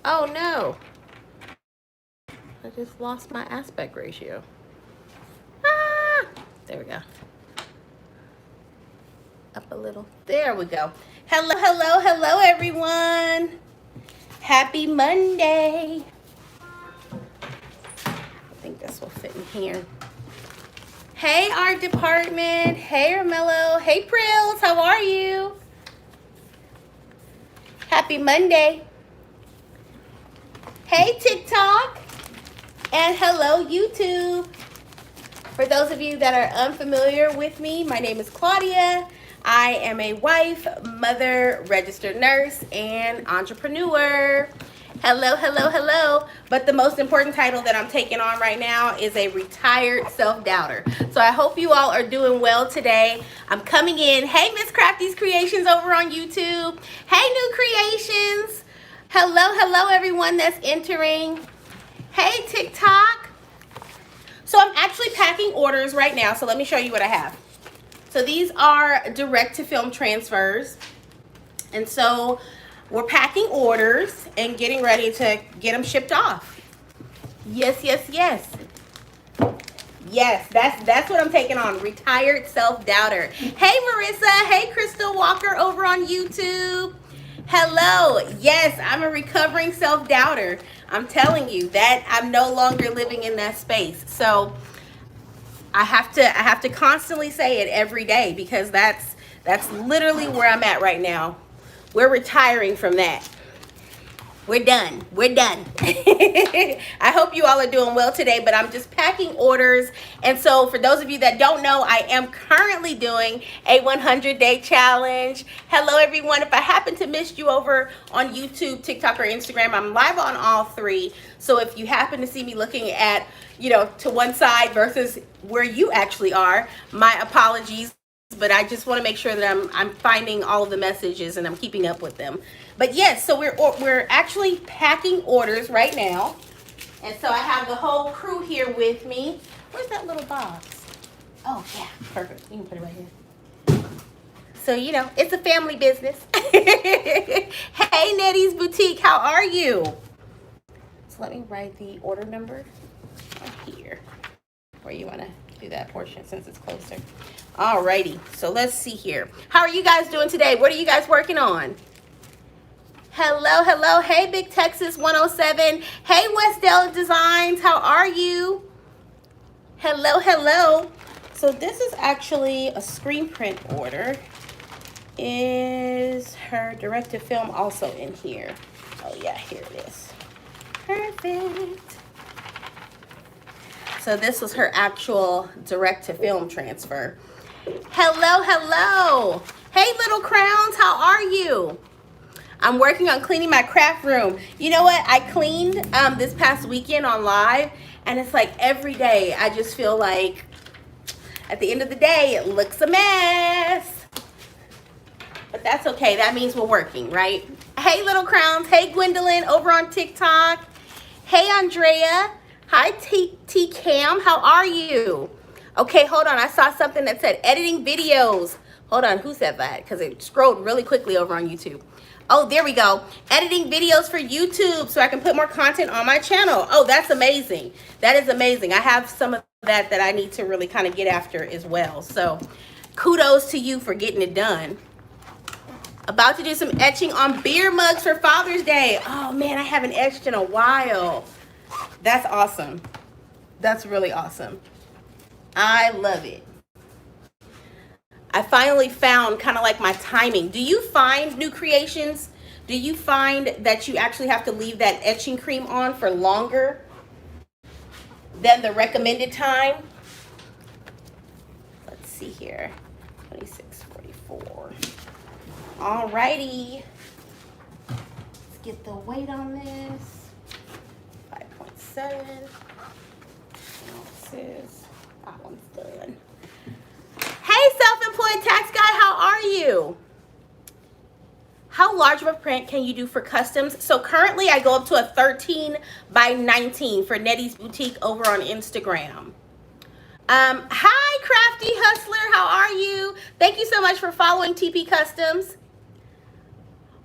Oh no, I just lost my aspect ratio. Ah, there we go. Up a little. There we go. Hello, everyone. Happy Monday. I think this will fit in here. Hey, art department. Hey, Ermello. Hey, Prills. How are you? Happy Monday. Hey, TikTok. And hello, YouTube. For those of you that are unfamiliar with me, my name is Claudia. I am a wife, mother, registered nurse, and entrepreneur. Hello. But the most important title that I'm taking on right now is a retired self-doubter. So I hope you all are doing well today. I'm coming in. Hey, Miss Crafty's Creations over on YouTube. Hey, New Creations. Hello, everyone that's entering. Hey, TikTok. So I'm actually packing orders right now. So let me show you what I have. So these are direct to film transfers. And so we're packing orders and getting ready to get them shipped off. Yes. Yes, that's what I'm taking on. Retired self-doubter. Hey, Marissa. Hey, Crystal Walker over on YouTube. Hello. Yes, I'm a recovering self-doubter. I'm telling you that I'm no longer living in that space. So I have to constantly say it every day because that's literally where I'm at right now. We're retiring from that. We're done. I hope you all are doing well today, but I'm just packing orders. And so for those of you that don't know, I am currently doing a 100-day challenge. Hello, everyone. If I happen to miss you over on YouTube, TikTok, or Instagram, I'm live on all three. So if you happen to see me looking at, to one side versus where you actually are, my apologies. But I just want to make sure that I'm finding all of the messages and I'm keeping up with them. But yes, so we're actually packing orders right now, and so I have the whole crew here with me. Where's that little box? Oh yeah, perfect. You can put it right here. So it's a family business. Hey, Nettie's Boutique, how are you? So let me write the order number right here. Where you want to do that portion since it's closer. Alrighty, so let's see here. How are you guys doing today? What are you guys working on? Hello. Hey, Big Texas 107. Hey, Westdale Designs. How are you? Hello. So this is actually a screen print order. Is her direct to film also in here? Oh yeah, here it is. Perfect. So this was her actual direct to film transfer. Hello. Hey, little crowns, how are you? I'm working on cleaning my craft room. You know what? I cleaned this past weekend on live, and it's like every day I just feel like at the end of the day it looks a mess. But that's okay. That means we're working, right? Hey, little crowns. Hey, Gwendolyn over on TikTok. Hey, Andrea. Hi, T Cam. How are you? Okay, hold on. I saw something that said editing videos. Hold on. Who said that? Because it scrolled really quickly over on YouTube. Oh, there we go. Editing videos for YouTube so I can put more content on my channel. Oh, that's amazing. That is amazing. I have some of that I need to really kind of get after as well. So kudos to you for getting it done. About to do some etching on beer mugs for Father's Day. Oh, man, I haven't etched in a while. That's awesome. That's really awesome. I love it. I finally found kind of like my timing. Do you find, New Creations, do you find that you actually have to leave that etching cream on for longer than the recommended time? Let's see here. 26:44. Alrighty. Let's get the weight on this. 5.7. That one's done. Hey, self-employed tax guy, how are you? How large of a print can you do for customs? So currently I go up to a 13 by 19 for Nettie's Boutique over on Instagram. Hi, Crafty Hustler, how are you? Thank you so much for following TP Customs.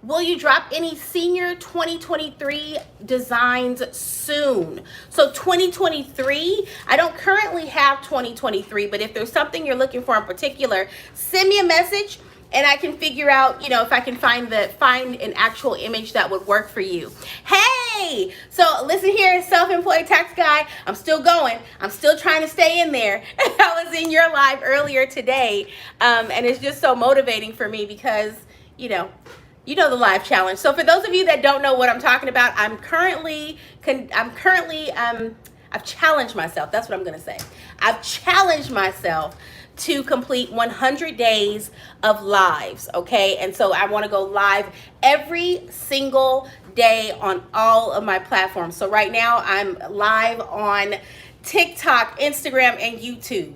Will you drop any senior 2023 designs soon? So 2023, I don't currently have 2023, but if there's something you're looking for in particular, send me a message and I can figure out, if I can find an actual image that would work for you. Hey, so listen here, self-employed tax guy, I'm still going. I'm still trying to stay in there. I was in your live earlier today, and it's just so motivating for me because, the live challenge. So for those of you that don't know what I'm talking about, I've challenged myself. That's what I'm going to say. I've challenged myself to complete 100 days of lives, okay? And so I want to go live every single day on all of my platforms. So right now I'm live on TikTok, Instagram, and YouTube.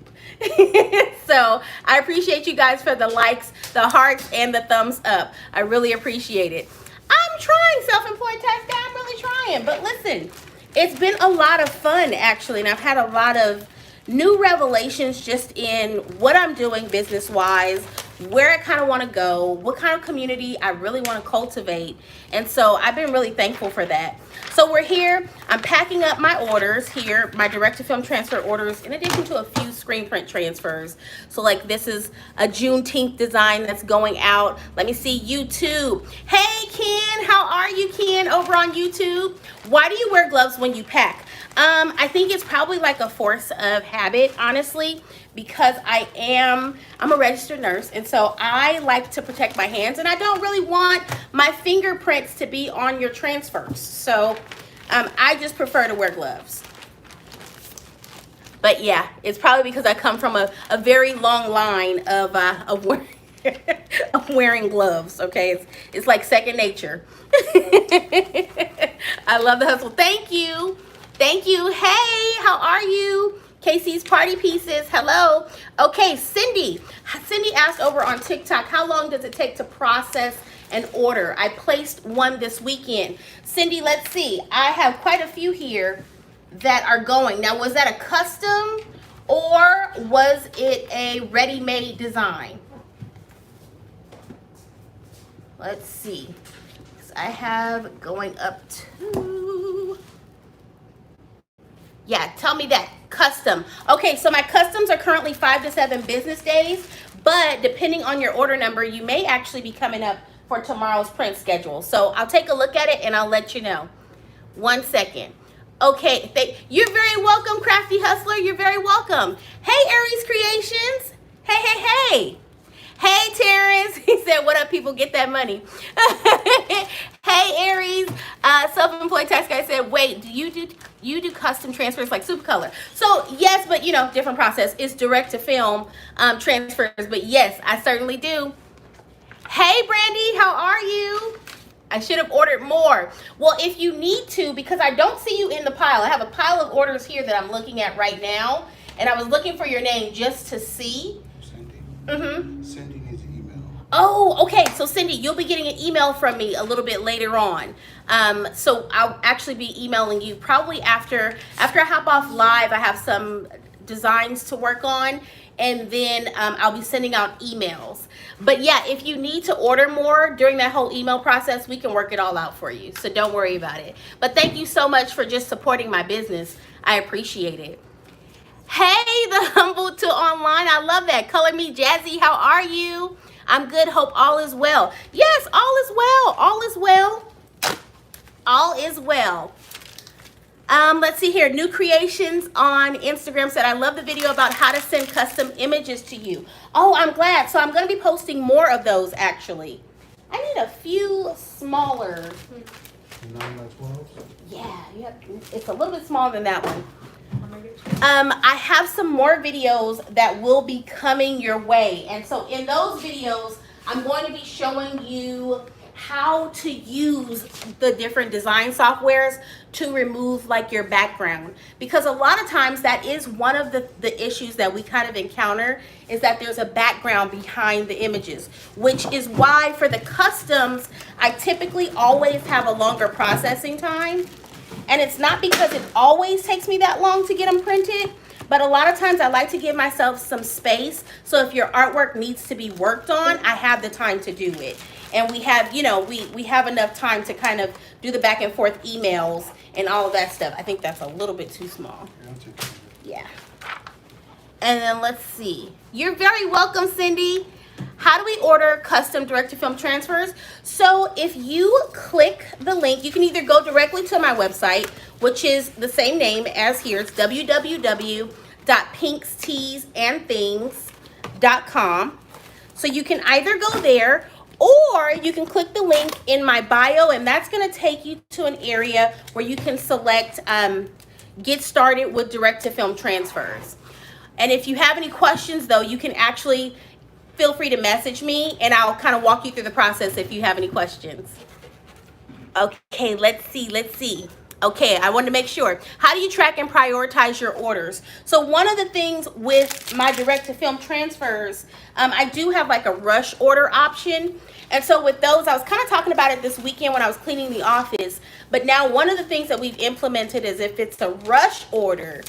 So I appreciate you guys for the likes, the hearts, and the thumbs up. I really appreciate it. I'm trying, self-employed tax guy. I'm really trying. But listen, it's been a lot of fun, actually, and I've had a lot of new revelations just in what I'm doing business-wise, where I kind of want to go, what kind of community I really want to cultivate. And so I've been really thankful for that. So we're here. I'm packing up my orders here, my direct-to-film transfer orders, in addition to a few screen print transfers. So like this is a Juneteenth design that's going out. Let me see YouTube. Hey, Ken, how are you, Ken, over on YouTube? Why do you wear gloves when you pack? I think it's probably like a force of habit, honestly, because I'm a registered nurse, and so I like to protect my hands, and I don't really want my fingerprints to be on your transfers. So I just prefer to wear gloves. But yeah, it's probably because I come from a very long line of wearing gloves. Okay, it's like second nature. I love the hustle. Thank you. Thank you. Hey, how are you? Casey's Party Pieces. Hello. Okay, Cindy. Cindy asked over on TikTok, how long does it take to process an order? I placed one this weekend. Cindy, let's see. I have quite a few here that are going. Now, was that a custom or was it a ready-made design? Let's see. I have going up to... Yeah, tell me that. Custom. Okay, so my customs are currently 5 to 7 business days, but depending on your order number, you may actually be coming up for tomorrow's print schedule. So I'll take a look at it and I'll let you know. 1 second. Okay, you're very welcome, Crafty Hustler. You're very welcome. Hey, Aries Creations. Hey, hey, hey. Hey, Terrence. He said, what up, people? Get that money. Hey, Aries. Self-employed tax guy said, wait, do you do custom transfers like Supercolor? So, yes, but, different process. It's direct-to-film transfers. But, yes, I certainly do. Hey, Brandy. How are you? I should have ordered more. Well, if you need to, because I don't see you in the pile. I have a pile of orders here that I'm looking at right now. And I was looking for your name just to see. Cindy needs an email. Oh, okay. So Cindy, you'll be getting an email from me a little bit later on. So I'll actually be emailing you probably after I hop off live. I have some designs to work on, and then I'll be sending out emails. But yeah, if you need to order more during that whole email process, we can work it all out for you. So don't worry about it. But thank you so much for just supporting my business. I appreciate it. Hey, the humble to online. I love that. Color Me Jazzy, how are you? I'm good. Hope all is well. Yes, all is well. All is well. All is well. Let's see here. New Creations on Instagram said, I love the video about how to send custom images to you. Oh, I'm glad. So I'm going to be posting more of those, actually. I need a few smaller. 9 by 12? Yeah, it's a little bit smaller than that one. I have some more videos that will be coming your way. And so in those videos, I'm going to be showing you how to use the different design softwares to remove like your background. Because a lot of times that is one of the issues that we kind of encounter, is that there's a background behind the images, which is why for the customs, I typically always have a longer processing time. And it's not because it always takes me that long to get them printed, but a lot of times I like to give myself some space. So if your artwork needs to be worked on, I have the time to do it. and we have, we have enough time to kind of do the back and forth emails and all of that stuff. I think that's a little bit too small. Yeah, I'll take care of it. Yeah. And then let's see. You're very welcome, Cindy. How do we order custom direct-to-film transfers? So if you click the link, you can either go directly to my website, which is the same name as here. It's www.pinksteesandthings.com. So you can either go there, or you can click the link in my bio, and that's going to take you to an area where you can select get started with direct-to-film transfers. And if you have any questions, though, you can actually feel free to message me, and I'll kind of walk you through the process if you have any questions. Okay, let's see. Okay, I wanted to make sure. How do you track and prioritize your orders? So one of the things with my direct-to-film transfers, I do have like a rush order option. And so with those, I was kind of talking about it this weekend when I was cleaning the office. But now one of the things that we've implemented is if it's a rush order,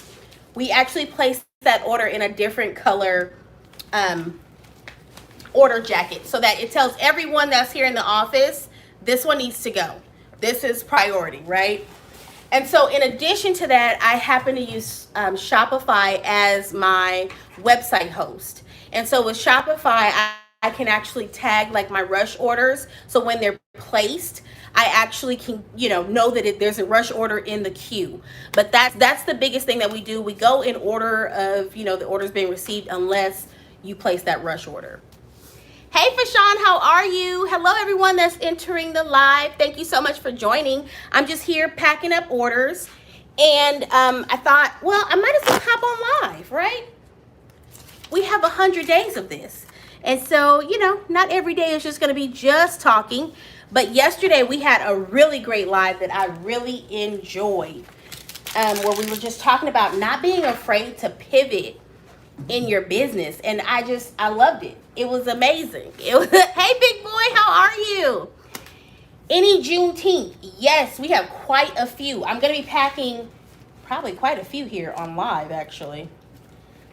we actually place that order in a different color order jacket, so that it tells everyone that's here in the office, this one needs to go. This is priority, right? And so in addition to that, I happen to use Shopify as my website host. And so with Shopify, I can actually tag like my rush orders. So when they're placed, I actually can, know that there's a rush order in the queue. But that's the biggest thing that we do. We go in order of, the orders being received unless you place that rush order. Hey, Fashawn, how are you? Hello, everyone that's entering the live. Thank you so much for joining. I'm just here packing up orders. And I thought, well, I might as well hop on live, right? We have 100 days of this. And so, not every day is just going to be just talking. But yesterday we had a really great live that I really enjoyed, where we were just talking about not being afraid to pivot in your business. And I loved it. It was amazing. Hey, big boy, how are you? Any Juneteenth? Yes, we have quite a few. I'm going to be packing probably quite a few here on live, actually.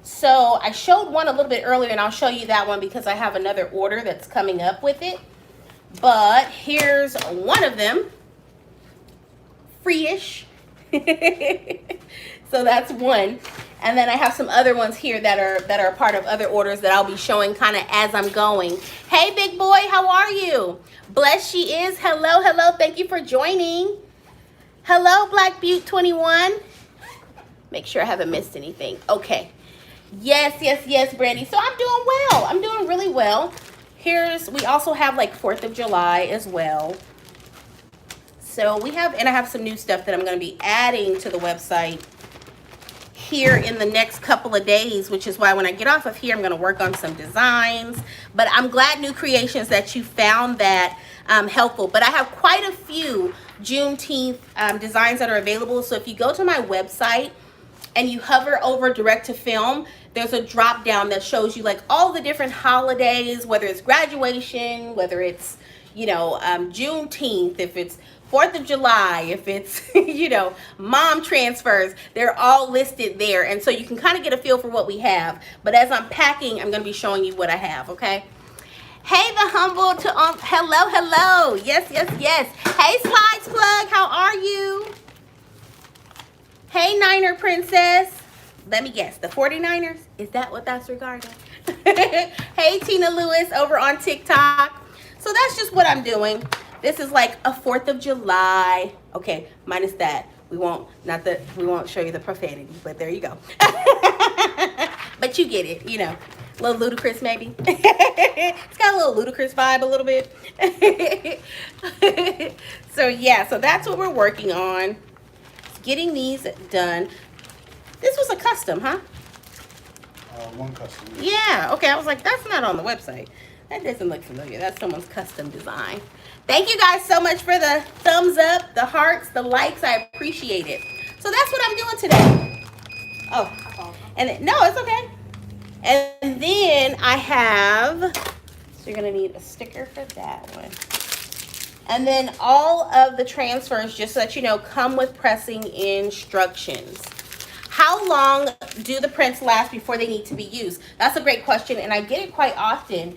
So I showed one a little bit earlier, and I'll show you that one because I have another order that's coming up with it. But here's one of them. Free-ish. So that's one. And then I have some other ones here that are part of other orders that I'll be showing kind of as I'm going. Hey, big boy, how are you? Bless she is. Hello. Thank you for joining. Hello, Black Butte 21. Make sure I haven't missed anything. Okay. Yes, Brandy. So I'm doing well. I'm doing really well. We also have like 4th of July as well. So I have some new stuff that I'm going to be adding to the website here in the next couple of days, which is why when I get off of here, I'm going to work on some designs. But I'm glad, New Creations, that you found that helpful. But I have quite a few Juneteenth designs that are available. So if you go to my website and you hover over direct to film, there's a drop down that shows you like all the different holidays, whether it's graduation, whether it's, Juneteenth, if it's 4th of July, if it's, mom transfers, they're all listed there. And so you can kind of get a feel for what we have. But as I'm packing, I'm going to be showing you what I have, okay? Hey, the humble to, hello. Yes. Hey, Slides Plug, how are you? Hey, Niner Princess. Let me guess, the 49ers? Is that what that's regarding? Hey, Tina Lewis over on TikTok. So that's just what I'm doing. This is like a 4th of July. Okay, minus that. We won't show you the profanity, but there you go. But you get it, a little ludicrous maybe. It's got a little ludicrous vibe a little bit. So yeah, so that's what we're working on. Getting these done. This was a custom, huh? One custom. Yeah, okay. I was like, that's not on the website. That doesn't look familiar. That's someone's custom design. Thank you guys so much for the thumbs up, the hearts, the likes. I appreciate it. So that's what I'm doing today. Oh, and no, it's okay. And then I have, so you're going to need a sticker for that one. And then all of the transfers, just so that you know, come with pressing instructions. How long do the prints last before they need to be used? That's a great question, and I get it quite often.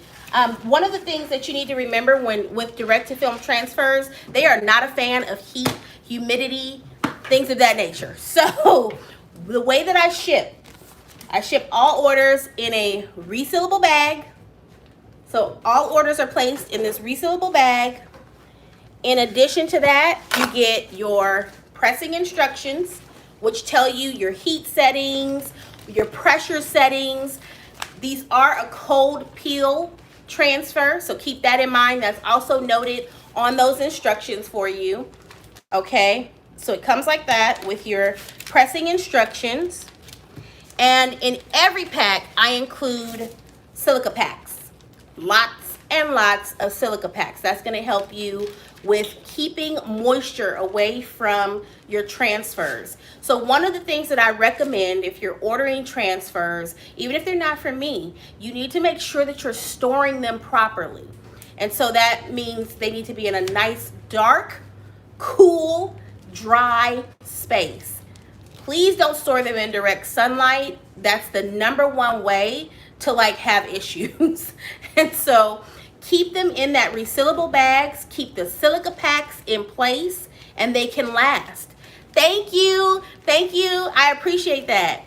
One of the things that you need to remember with direct-to-film transfers, they are not a fan of heat, humidity, things of that nature. So the way that I ship all orders in a resealable bag. So all orders are placed in this resealable bag. In addition to that, you get your pressing instructions, which tell you your heat settings, your pressure settings. These are a cold peel transfer, so keep that in mind. That's also noted on those instructions for you. Okay, so it comes like that with your pressing instructions. And in every pack, I include silica packs. Lots and lots of silica packs. That's going to help you with keeping moisture away from your transfers. So one of the things that I recommend if you're ordering transfers, even if they're not for me, you need to make sure that you're storing them properly. And so that means they need to be in a nice, dark, cool, dry space. Please don't store them in direct sunlight. That's the #1 way to have issues. And so keep them in that resealable bags, keep the silica packs in place, and they can last. Thank you. I appreciate that.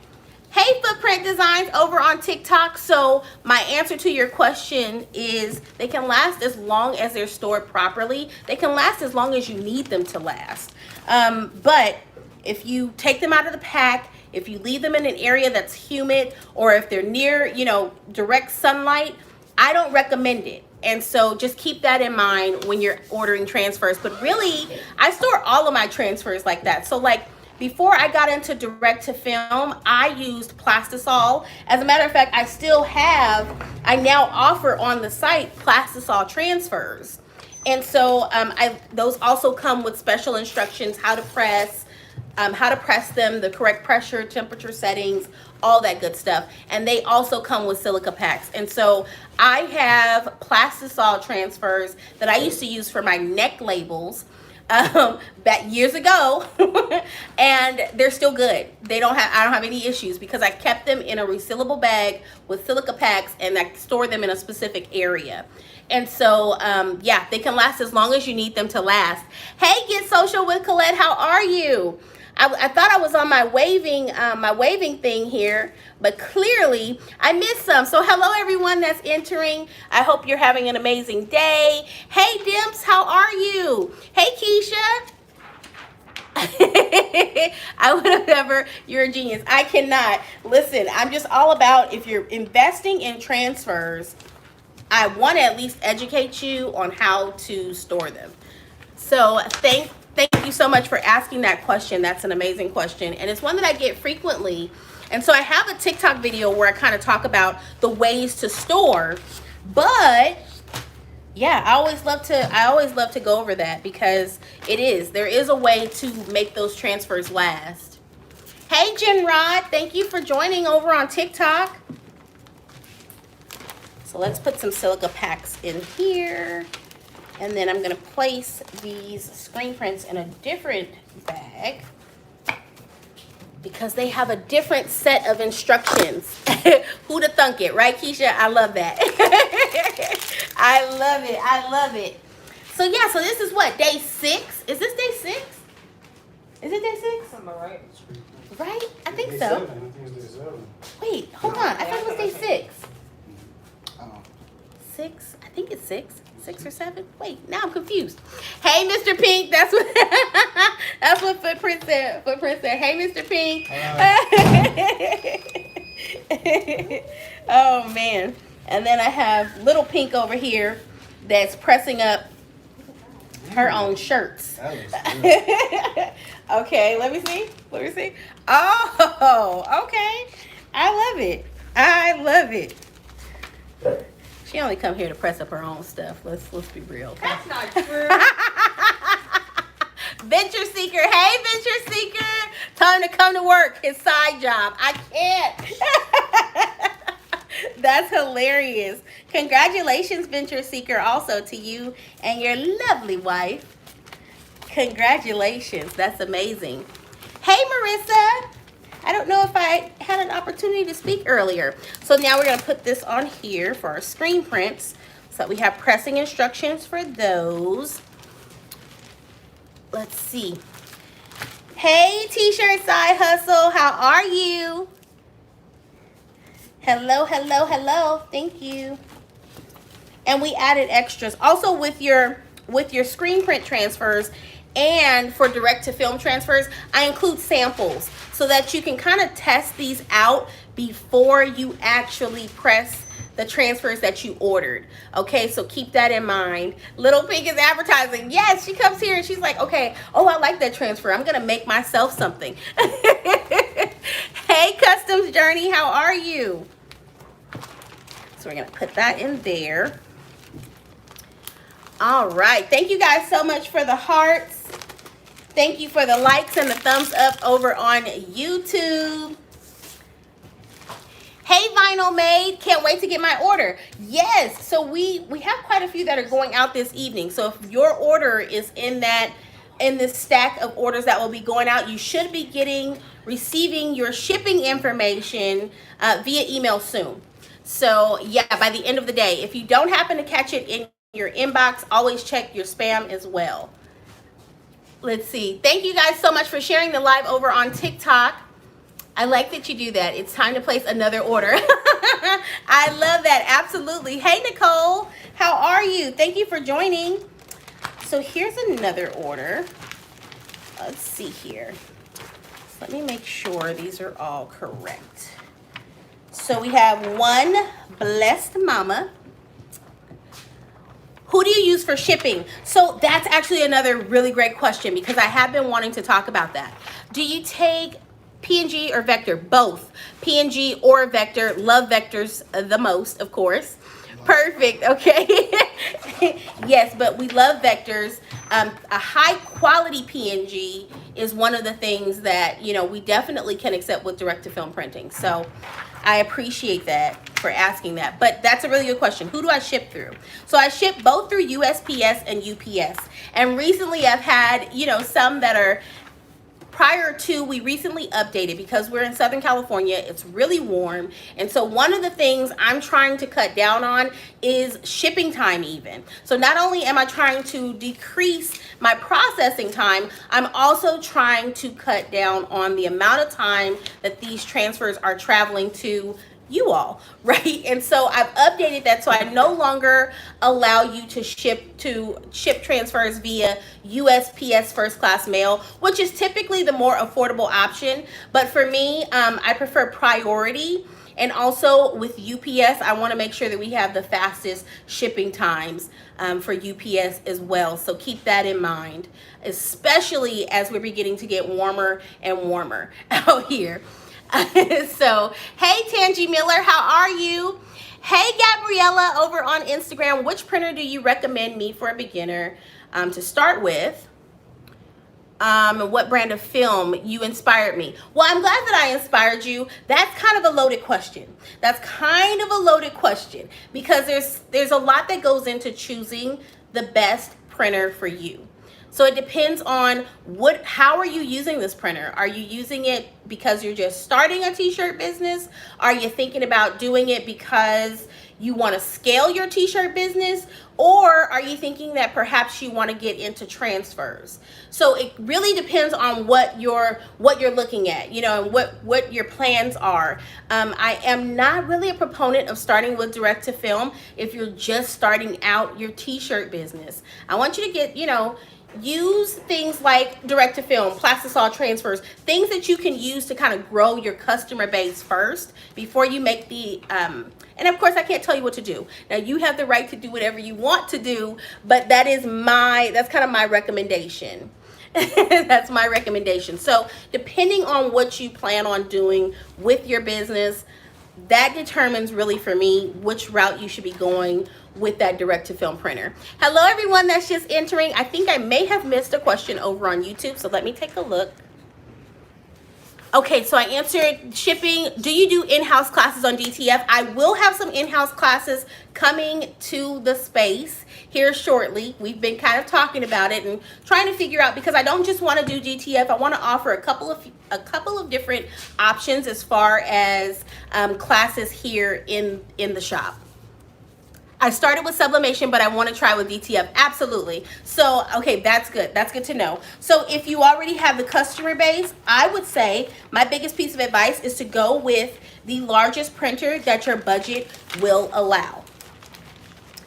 Hey, Footprint Designs over on TikTok. So my answer to your question is they can last as long as they're stored properly. They can last as long as you need them to last. But if you take them out of the pack, if you leave them in an area that's humid, or if they're near, direct sunlight, I don't recommend it. And so just keep that in mind when you're ordering transfers. But really, I store all of my transfers like that. So before I got into direct to film, I used Plastisol. As a matter of fact, I now offer on the site Plastisol transfers. And so those also come with special instructions, how to press them, the correct pressure, temperature settings, all that good stuff. And they also come with silica packs. And so I have Plastisol transfers that I used to use for my neck labels back years ago, and they're still good. I don't have any issues because I kept them in a resealable bag with silica packs, and I store them in a specific area. And so, yeah, they can last as long as you need them to last. Hey, Get Social with Colette, how are you? I thought I was on my waving thing here, but clearly I missed some. So hello everyone that's entering. I hope you're having an amazing day. Hey Dimps, how are you? Hey Keisha. I would have never, you're a genius. I cannot. Listen, I'm just all about, if you're investing in transfers, I want to at least educate you on how to store them. So thank you so much for asking that question. That's an amazing question, and it's one that I get frequently. And so I have a TikTok video where I kind of talk about the ways to store, but yeah, I always love to go over that because there is a way to make those transfers last. Hey Jen Rod, thank you for joining over on TikTok. So let's put some silica packs in here. And then I'm going to place these screen prints in a different bag because they have a different set of instructions. Who'da thunk it, right, Keisha? I love that. I love it. So yeah, so this is what, day 6? Is this day 6? Is it day 6? Am I right? Right? I think Day so. 7. I think it's day 7. Wait, hold on. I thought it was day 6. Oh. 6? I think it's 6. 6 or 7? Wait, now I'm confused. Hey, Mr. Pink. That's what that's what Footprint said. Hey, Mr. Pink. Oh man. And then I have Little Pink over here that's pressing up her own shirts. That looks good. Okay, let me see. Oh, okay. I love it. She only come here to press up her own stuff. Let's be real. Okay? That's not true. Venture Seeker. Hey, Venture Seeker. Time to come to work. His side job. I can't. That's hilarious. Congratulations, Venture Seeker, also to you and your lovely wife. Congratulations. That's amazing. Hey, Marissa. I don't know if I had an opportunity to speak earlier. So now we're going to put this on here for our screen prints. So we have pressing instructions for those. Let's see. Hey, T-shirt side hustle, how are you? Hello, hello, hello. Thank you. And we added extras. Also with your screen print transfers and for direct to film transfers, I include samples so that you can kind of test these out before you actually press the transfers that you ordered. Okay, so keep that in mind. Little Pink is advertising. Yes, she comes here and she's like, okay, oh, I like that transfer. I'm gonna make myself something. Hey, Customs Journey, how are you? So we're gonna put that in there. All right, thank you guys so much for the hearts. Thank you for the likes and the thumbs up over on YouTube. Hey, Vinyl Maid, can't wait to get my order. Yes, so we have quite a few that are going out this evening. So if your order is in this stack of orders that will be going out, you should be receiving your shipping information via email soon. So yeah, by the end of the day. If you don't happen to catch it in your inbox, always check your spam as well. Let's see. Thank you guys so much for sharing the live over on TikTok. I like that you do that. It's time to place another order. I love that. Absolutely. Hey, Nicole. How are you? Thank you for joining. So here's another order. Let's see here. So let me make sure these are all correct. So we have one Blessed Mama. Who do you use for shipping? So that's actually another really great question because I have been wanting to talk about that. Do you take PNG or vector? Both. PNG or vector. Love vectors the most, of course. Perfect. Okay. Yes, but we love vectors. A high quality PNG is one of the things that, you know, we definitely can accept with direct to film printing. So I appreciate that for asking that. But that's a really good question. Who do I ship through? So I ship both through USPS and UPS. And recently I've had, you know, some that are prior to, we recently updated because we're in Southern California. It's really warm. And so one of the things I'm trying to cut down on is shipping time even. So not only am I trying to decrease my processing time, I'm also trying to cut down on the amount of time that these transfers are traveling to you all, right? And so I've updated that so I no longer allow you to ship transfers via USPS first class mail, which is typically the more affordable option. But for me, I prefer priority. And also with UPS, I want to make sure that we have the fastest shipping times for UPS as well. So keep that in mind, especially as we're beginning to get warmer and warmer out here. So, hey, Tangi Miller, how are you? Hey, Gabriella over on Instagram, which printer do you recommend me for a beginner to start with? What brand of film you inspired me? Well, I'm glad that I inspired you. That's kind of a loaded question. Because there's a lot that goes into choosing the best printer for you. So it depends on how are you using this printer? Are you using it because you're just starting a t-shirt business? Are you thinking about doing it because you want to scale your t-shirt business? Or are you thinking that perhaps you want to get into transfers? So it really depends on what you're looking at, you know, and what your plans are. I am not really a proponent of starting with direct to film if you're just starting out your t-shirt business. I want you to get, you know, use things like direct to film, plastisol transfers, things that you can use to kind of grow your customer base first before you make the and of course I can't tell you what to do. Now you have the right to do whatever you want to do, but that's kind of my recommendation. That's my recommendation. So depending on what you plan on doing with your business, that determines really for me which route you should be going with that direct to film printer. Hello everyone that's just entering. I think I may have missed a question over on YouTube, so let me take a look. Okay, so I answered shipping. Do you do in-house classes on DTF? I will have some in-house classes coming to the space here shortly. We've been kind of talking about it and trying to figure out, because I don't just want to do DTF. I want to offer a couple of different options as far as classes here in the shop. I started with sublimation, but I want to try with DTF. Absolutely. So, okay, that's good. That's good to know. So if you already have the customer base, I would say my biggest piece of advice is to go with the largest printer that your budget will allow.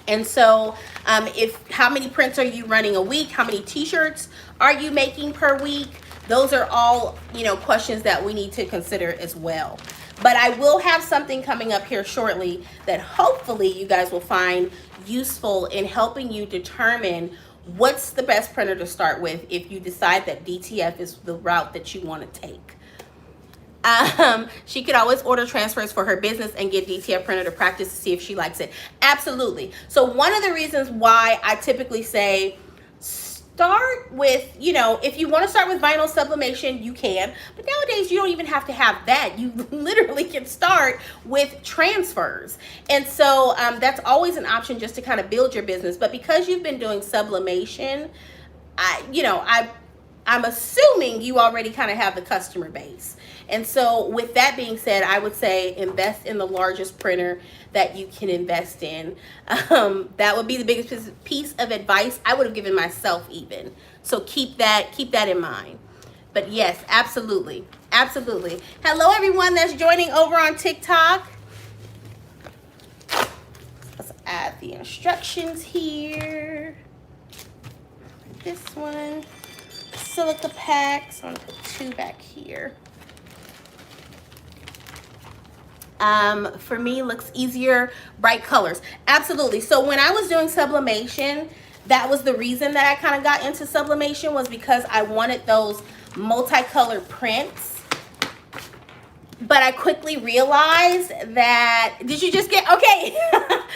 And so if how many prints are you running a week? How many t-shirts are you making per week? Those are all, questions that we need to consider as well. But I will have something coming up here shortly that hopefully you guys will find useful in helping you determine what's the best printer to start with if you decide that DTF is the route that you want to take. She could always order transfers for her business and get DTF printer to practice to see if she likes it. Absolutely. So one of the reasons why I typically say start with, if you want to start with vinyl sublimation, you can. But nowadays, you don't even have to have that. You literally can start with transfers. And so that's always an option just to kind of build your business. But because you've been doing sublimation, I'm assuming you already kind of have the customer base. And so with that being said, I would say invest in the largest printer that you can invest in. That would be the biggest piece of advice I would have given myself even. So keep that in mind. But yes, absolutely. Absolutely. Hello, everyone that's joining over on TikTok. Let's add the instructions here. This one. Silica packs. I'm gonna put 2 back here. For me, looks easier, bright colors. Absolutely. So when I was doing sublimation, that was the reason that I kind of got into sublimation, was because I wanted those multicolored prints. But I quickly realized that, did you just get, okay.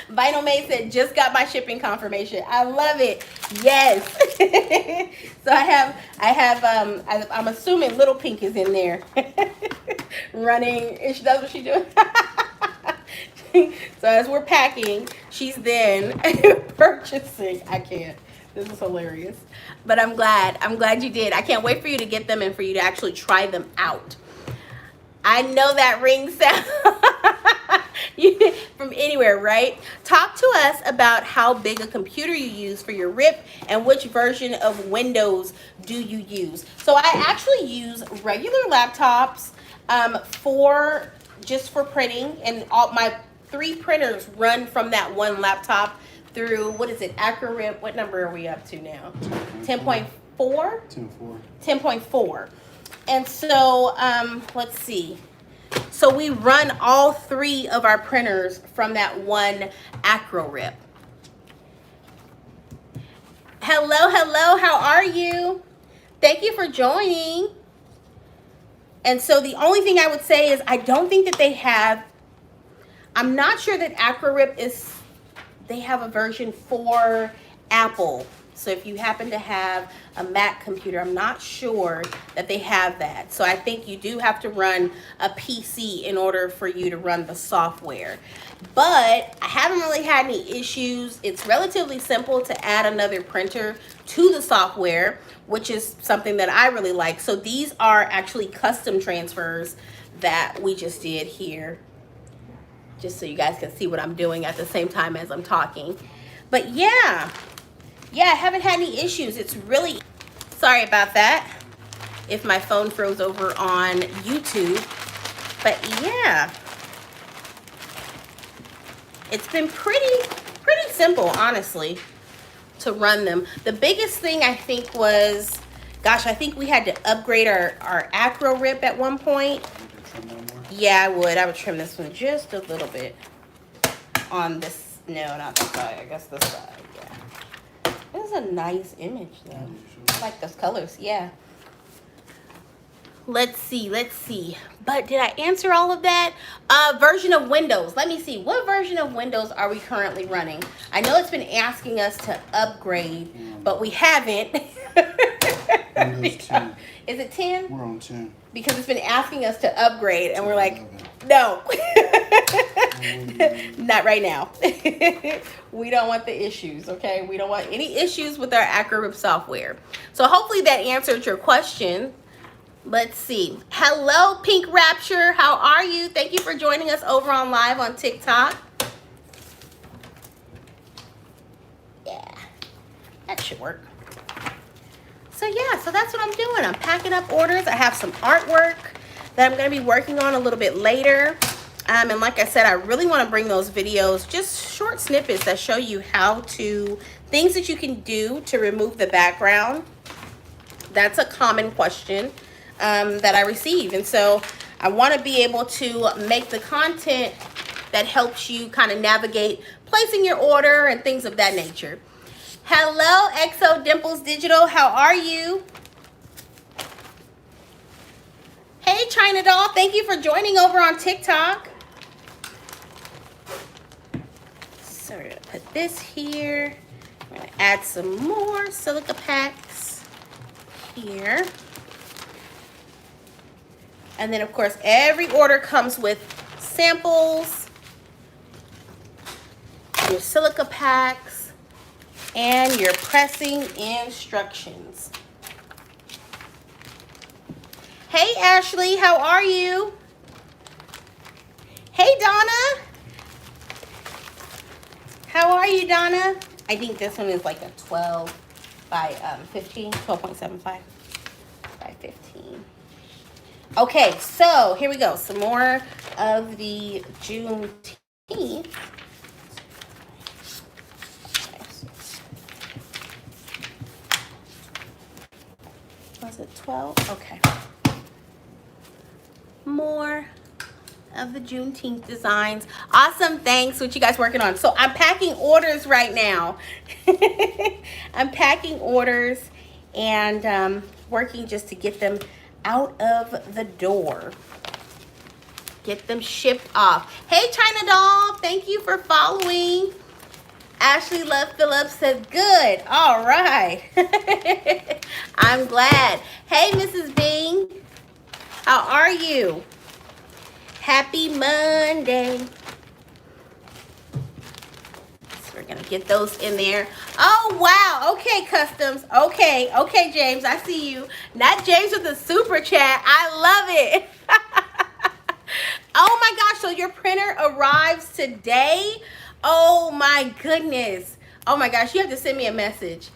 Vinyl Maid said, just got my shipping confirmation. I love it. Yes. So I'm assuming Little Pink is in there. Running, that's what she's doing. So as we're packing, she's then purchasing. I can't. This is hilarious. But I'm glad you did. I can't wait for you to get them and for you to actually try them out. I know that ring sound from anywhere, right? Talk to us about how big a computer you use for your RIP and which version of Windows do you use. So I actually use regular laptops for printing, and all my 3 printers run from that one laptop through, what is it, AcroRip? What number are we up to now? 10.4? 10.4. 10.4. And so, let's see. So we run all 3 of our printers from that one AcroRip. Hello, how are you? Thank you for joining. And so the only thing I would say is I don't think that they have, I'm not sure that AcroRip they have a version for Apple. So if you happen to have a Mac computer, I'm not sure that they have that. So I think you do have to run a PC in order for you to run the software. But I haven't really had any issues. It's relatively simple to add another printer to the software, which is something that I really like. So these are actually custom transfers that we just did here, just so you guys can see what I'm doing at the same time as I'm talking. But yeah, I haven't had any issues. It's really, sorry about that if my phone froze over on YouTube. But yeah, it's been pretty simple, honestly, to run them. The biggest thing I think was, gosh, I think we had to upgrade our AcroRip at one point. Yeah, I would trim this one just a little bit on this, no, not this side, I guess this side, yeah. This is a nice image though. I like those colors, yeah. Let's see. But did I answer all of that? Version of Windows. Let me see. What version of Windows are we currently running? I know it's been asking us to upgrade, but we haven't. Windows 10. Is it 10? We're on 10. Because it's been asking us to upgrade, and we're like, no. Not right now. We don't want the issues, okay? We don't want any issues with our AcroRip software. So hopefully that answered your question. Let's see. Hello, Pink Rapture. How are you? Thank you for joining us over on live on TikTok. That should work. So yeah, so that's what I'm doing. I'm packing up orders. I have some artwork that I'm going to be working on a little bit later. And like I said, I really want to bring those videos, just short snippets that show you how to, things that you can do to remove the background. That's a common question that I receive. And so I want to be able to make the content that helps you kind of navigate placing your order and things of that nature. Hello, Exo Dimples Digital. How are you? Hey, China Doll. Thank you for joining over on TikTok. So we're going to put this here. I'm going to add some more silica packs here. And then, of course, every order comes with samples, your silica packs, and your pressing instructions. Hey, Ashley, how are you? Hey, Donna. How are you, Donna? I think this one is like a 12 by 15, 12.75 by 15. Okay, so here we go. Some more of the Juneteenth. Was it 12? Okay. More of the Juneteenth designs. Awesome, thanks. What you guys working on? So I'm packing orders right now. I'm packing orders and working just to get them out of the door. Get them shipped off. Hey, China Doll, thank you for following. Ashley Love Phillips says, good. All right. I'm glad. Hey, Mrs. Bing. How are you? Happy Monday. So we're going to get those in there. Oh, wow. Okay, Customs. Okay. Okay, James. I see you. Not James with the super chat. I love it. Oh, my gosh. So your printer arrives today? Oh, my goodness. Oh, my gosh. You have to send me a message.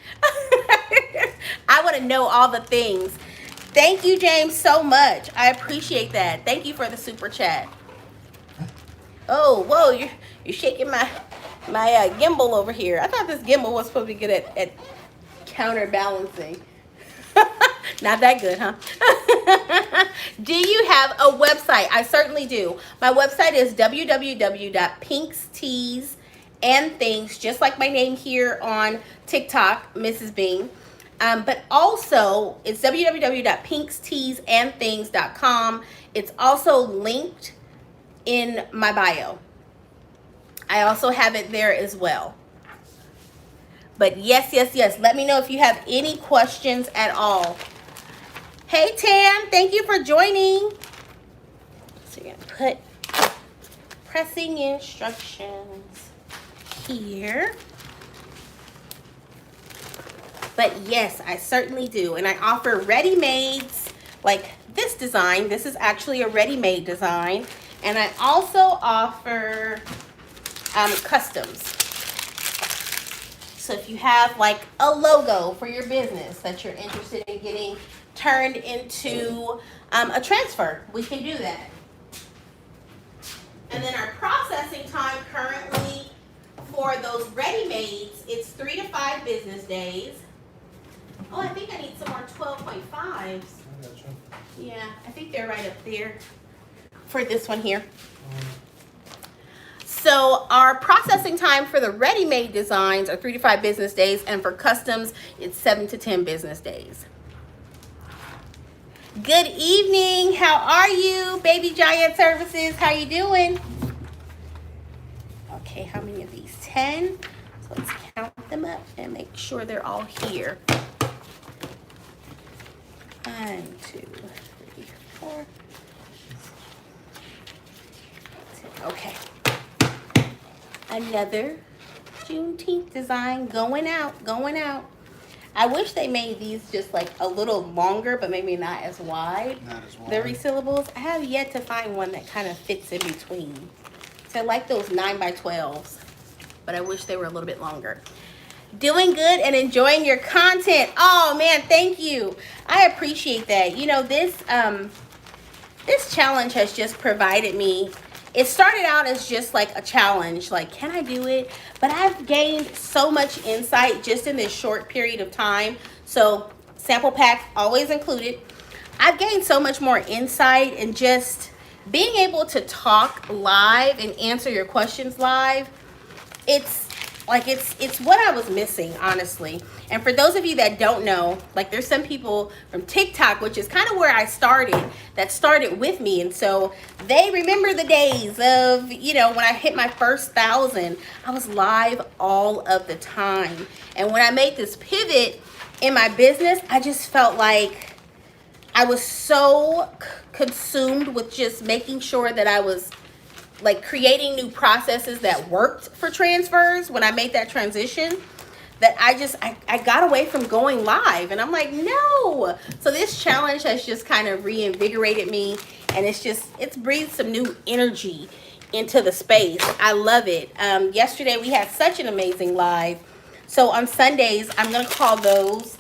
I want to know all the things. Thank you, James, so much. I appreciate that. Thank you for the super chat. Oh, whoa, you're shaking my gimbal over here. I thought this gimbal was supposed to be good at counterbalancing. Not that good, huh? Do you have a website? I certainly do. My website is www.pinksteesandthings, just like my name here on TikTok, Mrs. Bing. But also, it's www.pinksteesandthings.com. It's also linked in my bio. I also have it there as well. But yes, yes, yes. Let me know if you have any questions at all. Hey, Tam. Thank you for joining. So you're going to put pressing instructions here. But yes, I certainly do. And I offer ready-mades like this design. This is actually a ready-made design. And I also offer customs. So if you have like a logo for your business that you're interested in getting turned into a transfer, we can do that. And then our processing time currently for those ready-mades, it's 3 to 5 business days. Oh, I think I need some more 12.5s. Yeah, I think they're right up there for this one here. So our processing time for the ready-made designs are 3 to 5 business days, and for customs, it's 7 to 10 business days. Good evening. How are you, Baby Giant Services? How you doing? Okay, how many of these? 10. So let's count them up and make sure they're all here. 1, 2, 3, 4. Okay. Another Juneteenth design going out, going out. I wish they made these just like a little longer, but maybe not as wide. Not as wide. The resealables. I have yet to find one that kind of fits in between. So I like those 9 by 12s, but I wish they were a little bit longer. Doing good and enjoying your content. Oh man, thank you. I appreciate that. You know, this challenge has just provided me. It started out as just like a challenge, like, can I do it? But I've gained so much insight just in this short period of time. So, sample pack always included. I've gained so much more insight and just being able to talk live and answer your questions live. It's what I was missing, honestly. And for those of you that don't know, like, there's some people from TikTok, which is kind of where I started, that started with me. And so they remember the days of, you know, when I hit my first 1,000, I was live all of the time. And when I made this pivot in my business, I just felt like I was so consumed with just making sure that I was like creating new processes that worked for transfers when I made that transition, that I got away from going live. And I'm like, no. So this challenge has just kind of reinvigorated me, and it's breathed some new energy into the space. I love it. Yesterday we had such an amazing live. So on Sundays, I'm gonna call those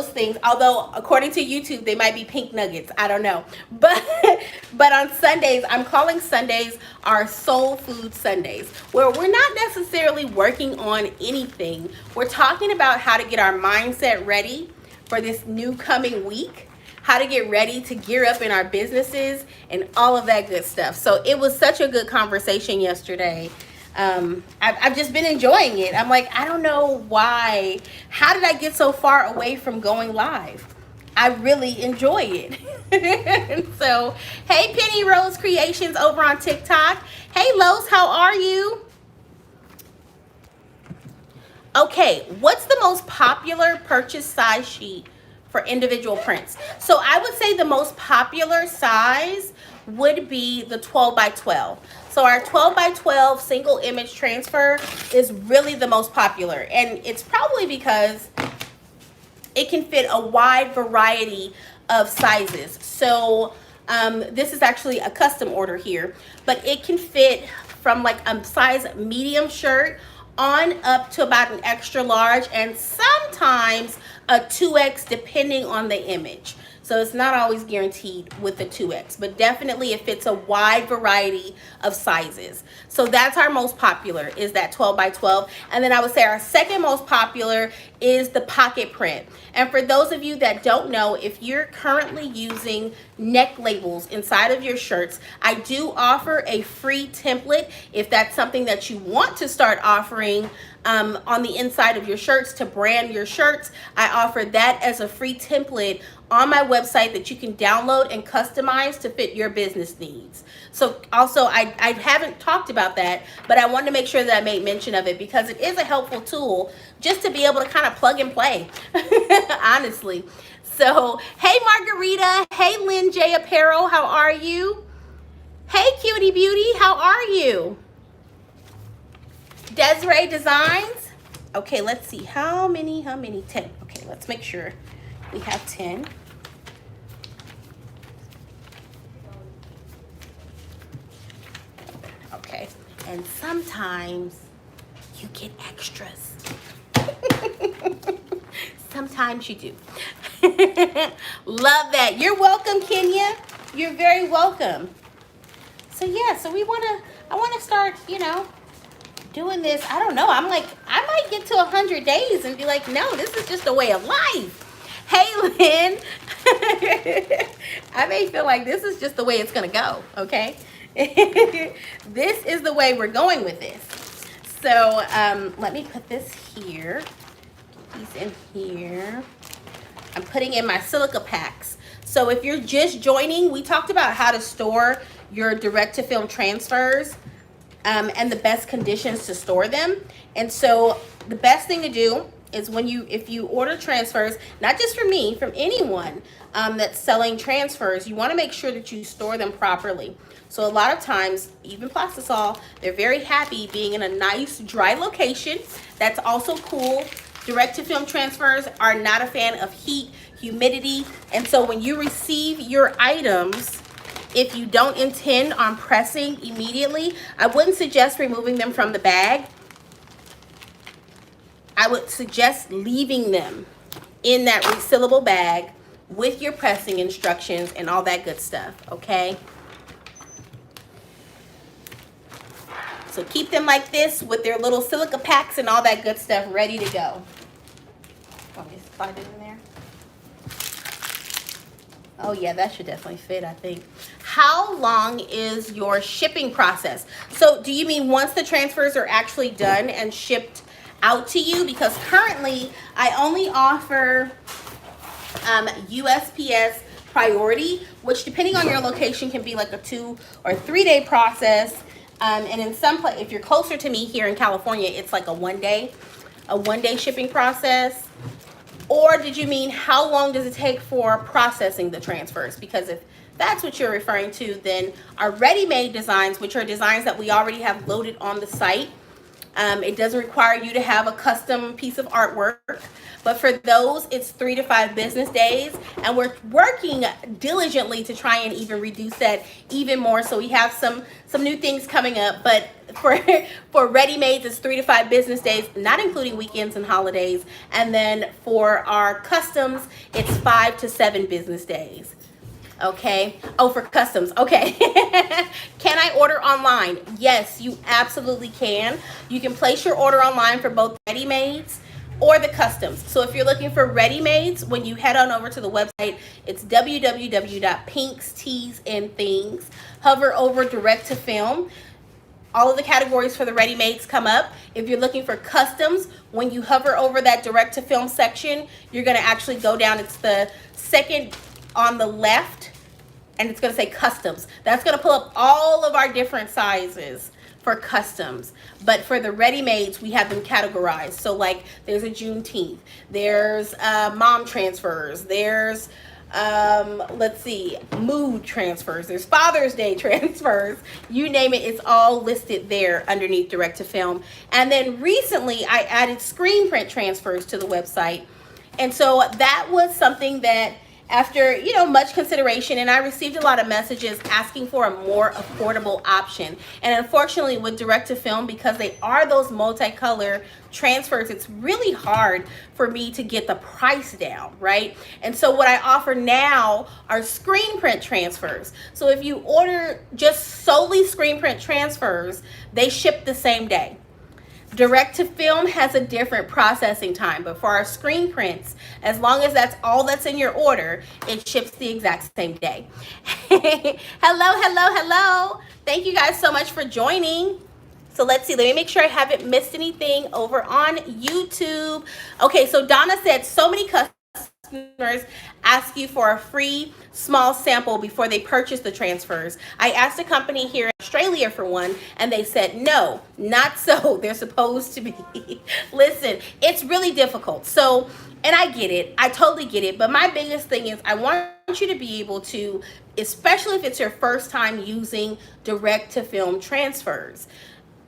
things, although according to YouTube they might be pink nuggets, I don't know, but on Sundays, I'm calling Sundays our soul food Sundays, where we're not necessarily working on anything. We're talking about how to get our mindset ready for this new coming week, how to get ready to gear up in our businesses and all of that good stuff. So it was such a good conversation yesterday. I've just been enjoying it. I'm like, I don't know why. How did I get so far away from going live? I really enjoy it. So, hey, Penny Rose Creations over on TikTok. Hey, Los, how are you? Okay, what's the most popular purchase size sheet for individual prints? So I would say the most popular size would be the 12 by 12. So our 12 by 12 single image transfer is really the most popular. And it's probably because it can fit a wide variety of sizes. So this is actually a custom order here, but it can fit from like a size medium shirt on up to about an extra large, and sometimes a 2X depending on the image. So it's not always guaranteed with the 2X, but definitely it fits a wide variety of sizes. So that's our most popular, is that 12 by 12. And then I would say our second most popular is the pocket print. And for those of you that don't know, if you're currently using neck labels inside of your shirts, I do offer a free template if that's something that you want to start offering on the inside of your shirts to brand your shirts. I offer that as a free template on my website that you can download and customize to fit your business needs. So also, I haven't talked about that, but I wanted to make sure that I made mention of it because it is a helpful tool just to be able to kind of plug and play, honestly. So, hey Margarita, hey Lynn J Apparel, how are you? Hey Cutie Beauty, how are you? Desiree Designs. Okay, let's see. How many? 10. Okay, let's make sure we have 10. Okay, and sometimes you get extras. Sometimes you do. Love that. You're welcome, Kenya. You're very welcome. So yeah, so I want to start, doing this. I don't know. I'm like, I might get to 100 days and be like, no, this is just a way of life. Hey, Lynn. I may feel like this is just the way it's going to go, okay? This is the way we're going with this. So let me put this here. Get these in here. I'm putting in my silica packs. So if you're just joining, we talked about how to store your direct-to-film transfers and the best conditions to store them. And so the best thing to do is if you order transfers, not just from me, from anyone that's selling transfers, you want to make sure that you store them properly. So a lot of times, even Plastisol, they're very happy being in a nice dry location that's also cool. Direct-to-film transfers are not a fan of heat, humidity, and so when you receive your items, if you don't intend on pressing immediately, I wouldn't suggest removing them from the bag. I would suggest leaving them in that resealable bag with your pressing instructions and all that good stuff, okay? So keep them like this with their little silica packs and all that good stuff ready to go. Want me to slide it in there? Oh yeah, that should definitely fit, I think. How long is your shipping process? So do you mean once the transfers are actually done and shipped out to you? Because currently I only offer USPS priority, which depending on your location can be like a 2 or 3 day process. And in some place, if you're closer to me here in California, it's like a one day shipping process. Or did you mean how long does it take for processing the transfers? Because if that's what you're referring to, then our ready-made designs, which are designs that we already have loaded on the site, it doesn't require you to have a custom piece of artwork, but for those it's 3 to 5 business days, and we're working diligently to try and even reduce that even more. So we have some new things coming up, but for ready-mades it's 3 to 5 business days, not including weekends and holidays, and then for our customs it's 5 to 7 business days. Okay. Oh, for customs. Okay. Can I order online? Yes, you absolutely can. You can place your order online for both ready-mades or the customs. So if you're looking for ready-mades, when you head on over to the website, it's www.pinksteesandthings. Hover over direct to film. All of the categories for the ready-mades come up. If you're looking for customs, when you hover over that direct to film section, you're going to actually go down. It's the second on the left, and it's going to say customs. That's going to pull up all of our different sizes for customs. But for the ready-mades, we have them categorized. So like there's a Juneteenth, there's mom transfers, there's let's see, mood transfers, there's Father's Day transfers, you name it, it's all listed there underneath direct to film. And then recently I added screen print transfers to the website, and so that was something that after much consideration, and I received a lot of messages asking for a more affordable option. And unfortunately with direct to film, because they are those multicolor transfers, it's really hard for me to get the price down, right? And so what I offer now are screen print transfers. So if you order just solely screen print transfers, they ship the same day. Direct to film has a different processing time, but for our screen prints, as long as that's all that's in your order, it ships the exact same day. Hello. Thank you guys so much for joining. So let's see, let me make sure I haven't missed anything over on YouTube. Okay, so Donna said so many customers ask you for a free small sample before they purchase the transfers. I asked a company here in Australia for one, and they said no, not so. They're supposed to be. Listen, it's really difficult. So, and I get it, I totally get it, but my biggest thing is I want you to be able to, especially if it's your first time using direct to film transfers,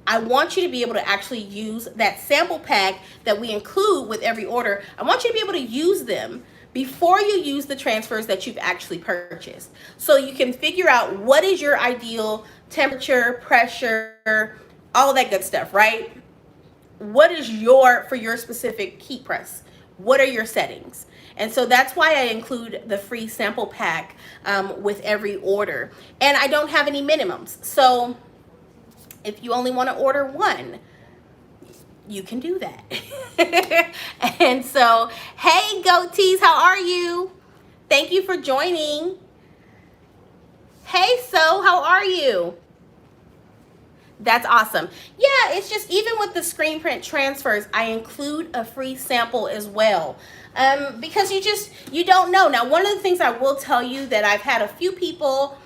I want you to be able to actually use that sample pack that we include with every order. I want you to be able to use them before you use the transfers that you've actually purchased. So you can figure out what is your ideal temperature, pressure, all that good stuff, right? What is for your specific heat press? What are your settings? And so that's why I include the free sample pack with every order. And I don't have any minimums. So if you only want to order one, you can do that. And so, hey goatees, how are you? Thank you for joining. Hey, so how are you? That's awesome. Yeah, it's just even with the screen print transfers, I include a free sample as well. Because you don't know. Now, one of the things I will tell you that I've had a few people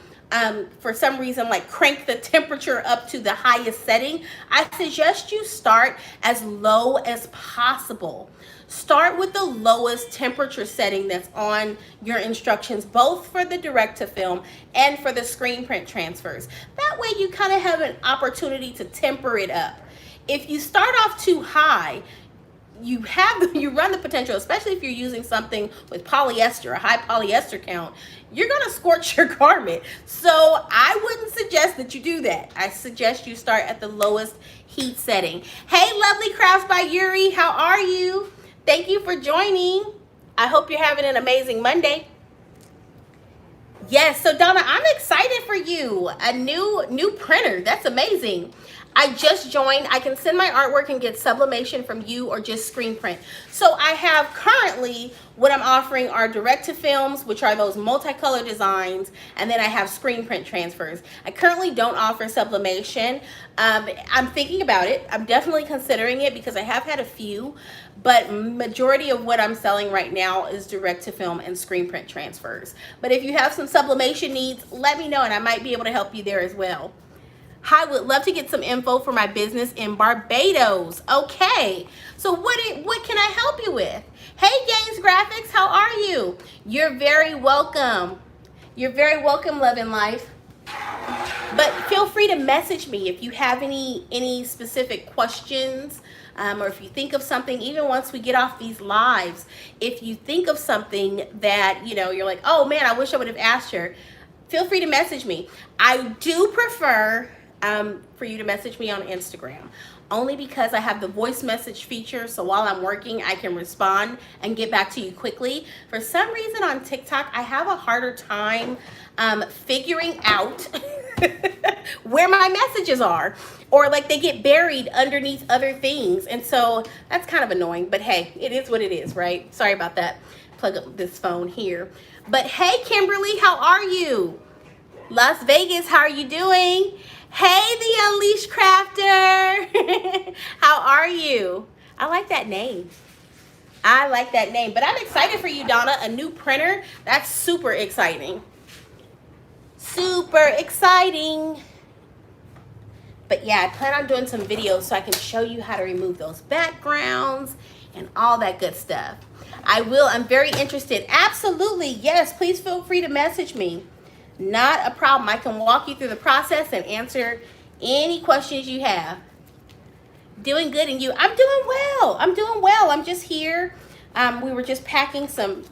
for some reason like crank the temperature up to the highest setting. I suggest you start as low as possible. Start with the lowest temperature setting that's on your instructions, both for the direct to film and for the screen print transfers. That way you kind of have an opportunity to temper it up. If you start off too high, you run the potential, especially if you're using something with polyester, a high polyester count, you're going to scorch your garment. So I wouldn't suggest that you do that. I suggest you start at the lowest heat setting. Hey, Lovely Crafts by Yuri, how are you? Thank you for joining. I hope you're having an amazing Monday. Yes, so Donna, I'm excited for you. A new printer. That's amazing. I just joined. I can send my artwork and get sublimation from you or just screen print. So I have currently what I'm offering are direct to films, which are those multicolor designs, and then I have screen print transfers. I currently don't offer sublimation. I'm thinking about it. I'm definitely considering it because I have had a few, but majority of what I'm selling right now is direct to film and screen print transfers. But if you have some sublimation needs, let me know and I might be able to help you there as well. Hi, would love to get some info for my business in Barbados. Okay, so what can I help you with? Hey, Gaines Graphics, how are you? You're very welcome. You're very welcome, Love and Life. But feel free to message me if you have any specific questions, or if you think of something, even once we get off these lives, if you think of something that, you know, you're like, oh man, I wish I would have asked her, feel free to message me. I do prefer for you to message me on Instagram, only because I have the voice message feature, so while I'm working I can respond and get back to you quickly. For some reason on TikTok I have a harder time figuring out where my messages are, or like they get buried underneath other things, and so that's kind of annoying, but hey, it is what it is, right? Sorry about that. Plug up this phone here. But hey, Kimberly, how are you? Las Vegas, how are you doing? Hey, the Unleashed Crafter. How are you? I like that name. I like that name. But I'm excited for you, Donna. A new printer. That's super exciting. Super exciting. But yeah, I plan on doing some videos so I can show you how to remove those backgrounds and all that good stuff. I will. I'm very interested. Absolutely. Yes, please feel free to message me. Not a problem. I can walk you through the process and answer any questions you have. Doing good, and you? I'm doing well. I'm doing well. I'm just here. We were just packing some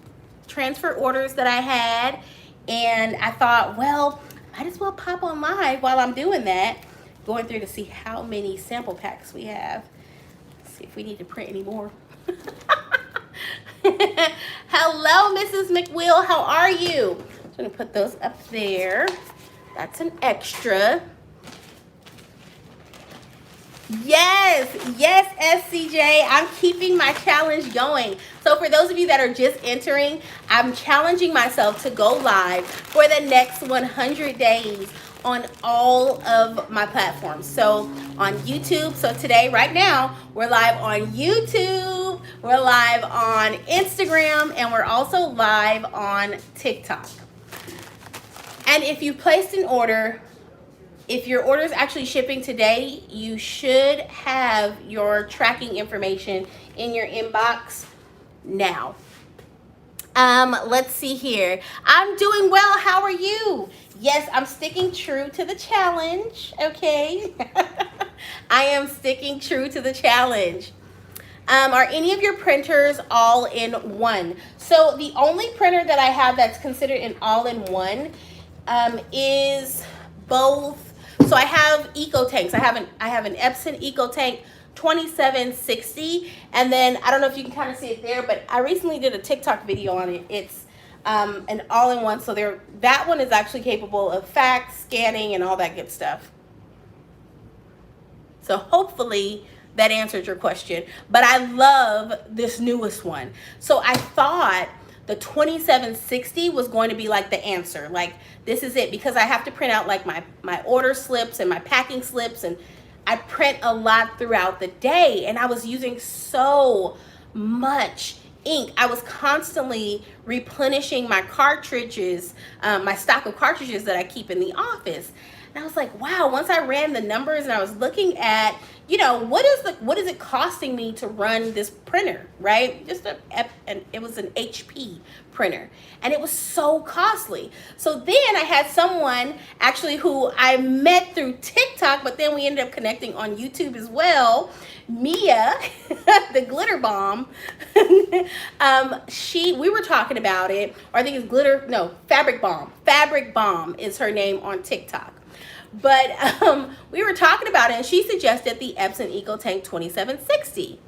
transfer orders that I had, and I thought, well, might as well pop on live while I'm doing that. Going through to see how many sample packs we have. Let's see if we need to print any more. Hello, Mrs. McWill. How are you? I'm gonna put those up there. That's an extra. Yes, yes, SCJ. I'm keeping my challenge going. So for those of you that are just entering, I'm challenging myself to go live for the next 100 days on all of my platforms. So on YouTube, so today, right now, we're live on YouTube, we're live on Instagram, and we're also live on TikTok. And if you placed an order, if your order is actually shipping today, you should have your tracking information in your inbox now. Let's see here. I'm doing well. How are you? Yes, I'm sticking true to the challenge. Okay. I am sticking true to the challenge. Are any of your printers all in one? So the only printer that I have that's considered an all-in-one is both. So I have eco tanks. I have an Epson eco tank 2760, and then I don't know if you can kind of see it there, but I recently did a TikTok video on it. It's an all-in-one, so that one is actually capable of fax, scanning, and all that good stuff. So hopefully that answered your question. But I love this newest one. So I thought the 2760 was going to be like the answer. Like, this is it, because I have to print out like my order slips and my packing slips, and I print a lot throughout the day, and I was using so much ink. I was constantly replenishing my cartridges, my stock of cartridges that I keep in the office. And I was like, wow, once I ran the numbers and I was looking at, what is it costing me to run this printer, right? And it was an HP printer, and it was so costly. So then I had someone actually who I met through TikTok, but then we ended up connecting on YouTube as well. Mia, the glitter bomb. We were talking about it, or I think it's Fabric Bomb. Fabric Bomb is her name on TikTok. But we were talking about it, and she suggested the Epson EcoTank 2760.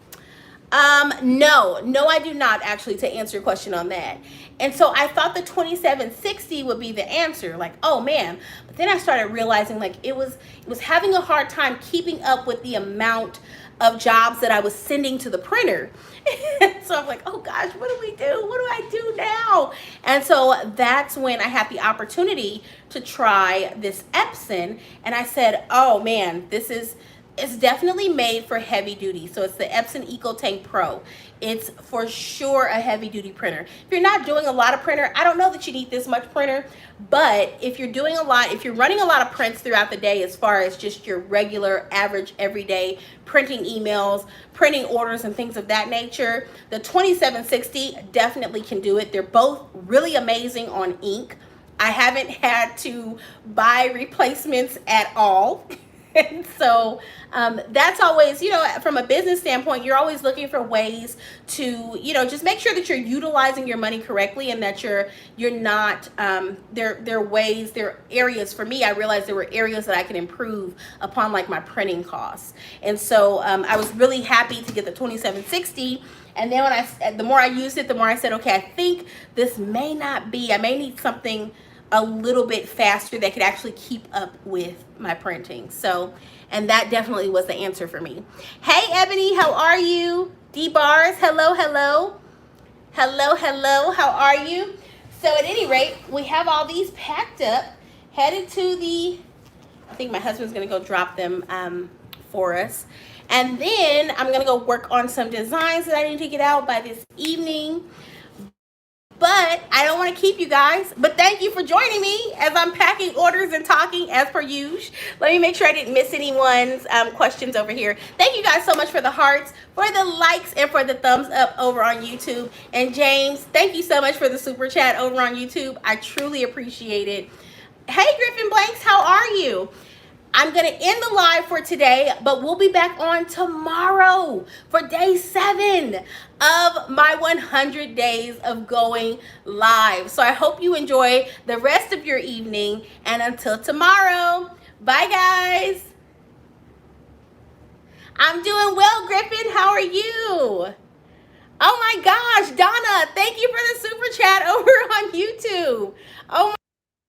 No, I do not, actually, to answer your question on that. And so I thought the 2760 would be the answer, like, oh man. But then I started realizing, like, it was having a hard time keeping up with the amount of jobs that I was sending to the printer. So I'm like, oh gosh, what do we do? What do I do now? And so that's when I had the opportunity to try this Epson, and I said, oh man, it's definitely made for heavy duty. So it's the Epson EcoTank Pro. It's for sure a heavy duty printer. If you're not doing a lot of printer, I don't know that you need this much printer, but if you're doing a lot, if you're running a lot of prints throughout the day, as far as just your regular, average, everyday printing emails, printing orders, and things of that nature, the 2760 definitely can do it. They're both really amazing on ink. I haven't had to buy replacements at all. And so that's always, from a business standpoint, you're always looking for ways to, just make sure that you're utilizing your money correctly, and that you're not, there are areas, for me, I realized there were areas that I could improve upon, like my printing costs. And so I was really happy to get the 2760. And then the more I used it, the more I said, okay, I think this may not be, I may need something a little bit faster that could actually keep up with my printing. So, and that definitely was the answer for me. Hey Ebony, how are you? D Bars, hello, how are you? So at any rate, we have all these packed up, headed to I think my husband's gonna go drop them for us. And then I'm gonna go work on some designs that I need to get out by this evening. But I don't want to keep you guys. But thank you for joining me as I'm packing orders and talking as per usual. Let me make sure I didn't miss anyone's questions over here. Thank you guys so much for the hearts, for the likes, and for the thumbs up over on YouTube. And James, thank you so much for the super chat over on YouTube. I truly appreciate it. Hey Griffin Blanks, how are you? I'm going to end the live for today, but we'll be back on tomorrow for day 7 of my 100 days of going live. So I hope you enjoy the rest of your evening, and until tomorrow, bye guys. I'm doing well, Griffin. How are you? Oh my gosh, Donna, thank you for the super chat over on YouTube. Oh my